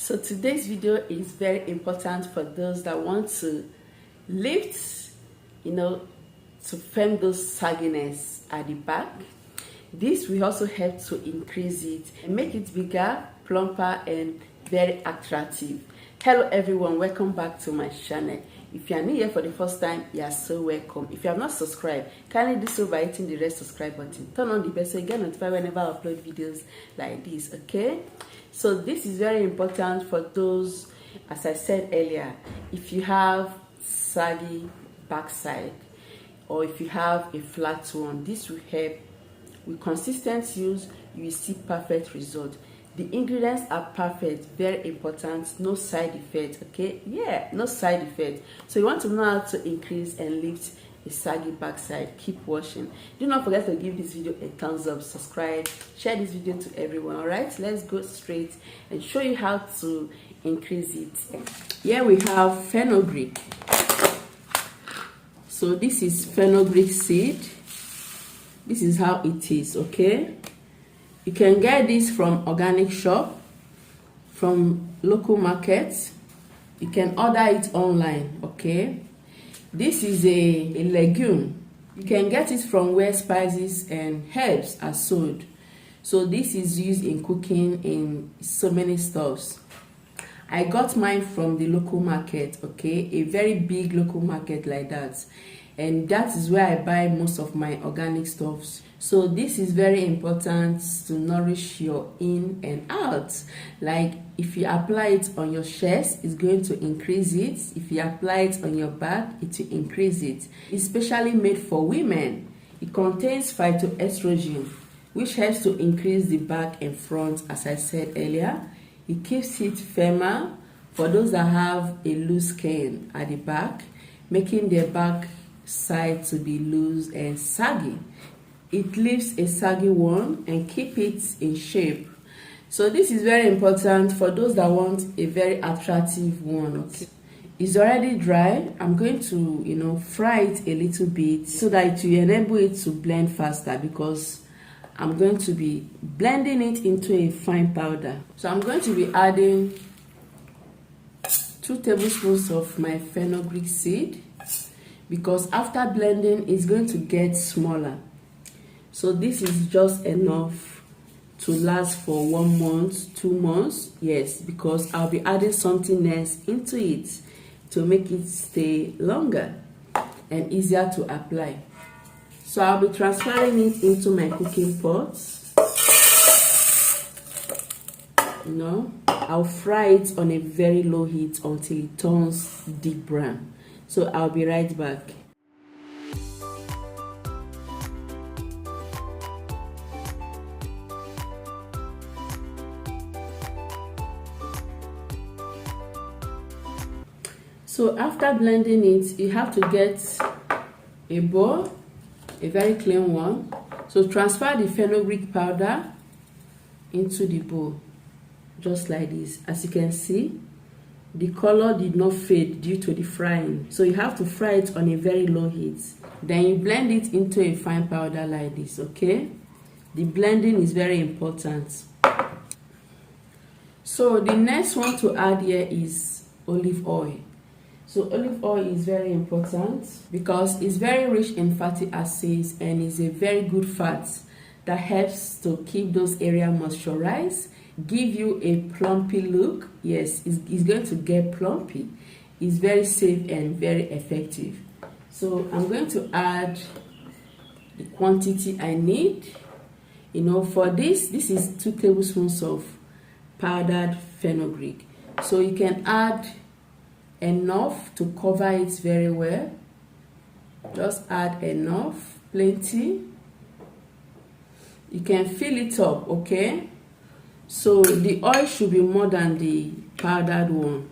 So today's video is very important for those that want to lift, to firm those sagginess at the back. This will also help to increase it and make it bigger, plumper, and very attractive. Hello everyone, welcome back to my channel. If you are new here for the first time, you are so welcome. If you have not subscribed, kindly do so by hitting the red subscribe button. Turn on the bell so you get notified whenever I upload videos like this, okay? So this is very important for those, as I said earlier, if you have saggy backside or if you have a flat one, this will help. With consistent use, you will see perfect result. The ingredients are perfect, very important, no side effect, okay? Yeah, no side effect. So you want to know how to increase and lift a saggy backside. Keep watching. Do not forget to give this video a thumbs up, subscribe, share this video to everyone. All right, let's go straight and show you how to increase it. Here we have fenugreek. So this is fenugreek seed. This is how it is, okay? You can get this from organic shop, from local markets. You can order it online, okay? This is a legume. You can get it from where spices and herbs are sold. So this is used in cooking in so many stuffs. I got mine from the local market, okay? A very big local market like that. And that is where I buy most of my organic stuffs. So this is very important to nourish your in and out. Like if you apply it on your chest, it's going to increase it. If you apply it on your back, it will increase it. It's specially made for women. It contains phytoestrogen, which helps to increase the back and front, as I said earlier. It keeps it firmer for those that have a loose skin at the back, making their back side to be loose and saggy. It leaves a saggy one and keep it in shape. So this is very important for those that want a very attractive one. Okay. It's already dry. I'm going to fry it a little bit so that it will enable it to blend faster, because I'm going to be blending it into a fine powder. So I'm going to be adding 2 tablespoons of my fenugreek seed, because after blending it's going to get smaller. So this is just enough to last for 1 month, 2 months. Yes, because I'll be adding something else into it to make it stay longer and easier to apply. So I'll be transferring it into my cooking pot. I'll fry it on a very low heat until it turns deep brown. So I'll be right back. So after blending it, you have to get a bowl, a very clean one. So transfer the fenugreek powder into the bowl, just like this. As you can see, the color did not fade due to the frying. So you have to fry it on a very low heat. Then you blend it into a fine powder like this, okay? The blending is very important. So the next one to add here is olive oil. So olive oil is very important because it's very rich in fatty acids and is a very good fat that helps to keep those areas moisturized, give you a plumpy look. Yes, it's going to get plumpy. It's very safe and very effective. So I'm going to add the quantity I need. For this is 2 tablespoons of powdered fenugreek. So you can add enough to cover it very well. Just add enough, plenty. You can fill it up, okay? So the oil should be more than the powdered one.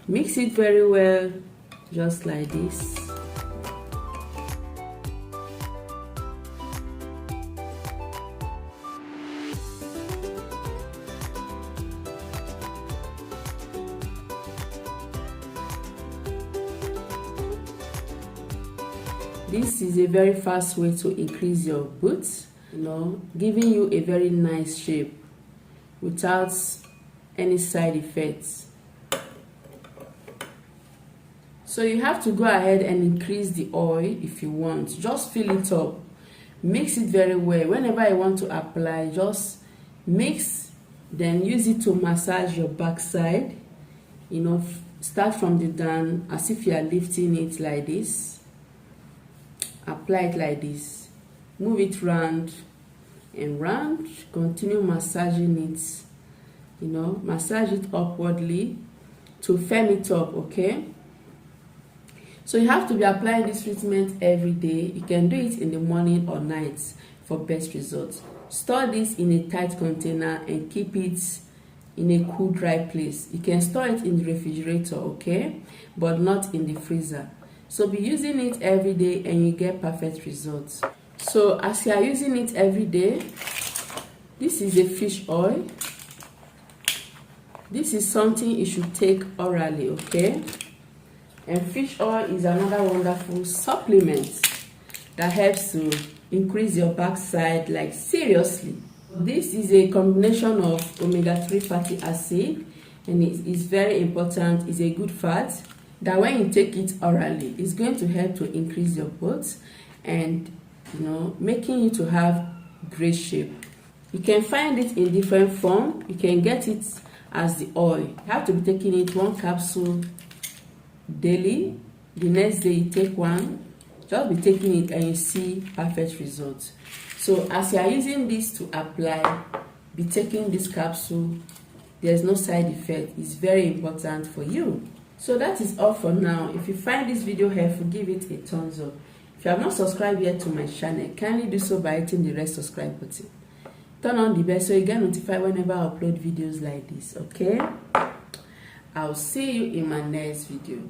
Mix it very well, just like this. This is a very fast way to increase your boots, giving you a very nice shape without any side effects. So you have to go ahead and increase the oil if you want. Just fill it up, mix it very well. Whenever you want to apply, just mix, then use it to massage your backside. You know, start from the down as if you are lifting it like this. Apply it like this, move it round and round, continue massaging it. You know, massage it upwardly to firm it up. Okay, so you have to be applying this treatment every day. You can do it in the morning or night for best results. Store this in a tight container and keep it in a cool, dry place. You can store it in the refrigerator, okay, but not in the freezer. So be using it every day and you get perfect results. So as you are using it every day, this is a fish oil. This is something you should take orally, okay? And fish oil is another wonderful supplement that helps to increase your backside, like seriously. This is a combination of omega-3 fatty acid, and it is very important. It's a good fat that when you take it orally, it's going to help to increase your bones and, you know, making you to have great shape. You can find it in different form. You can get it as the oil. You have to be taking it 1 capsule daily. The next day you take one. Just be taking it and you see perfect results. So as you are using this to apply, be taking this capsule. There's no side effect. It's very important for you. So that is all for now. If you find this video helpful, give it a thumbs up. If you have not subscribed yet to my channel, kindly do so by hitting the red subscribe button. Turn on the bell so you get notified whenever I upload videos like this, okay? I'll see you in my next video.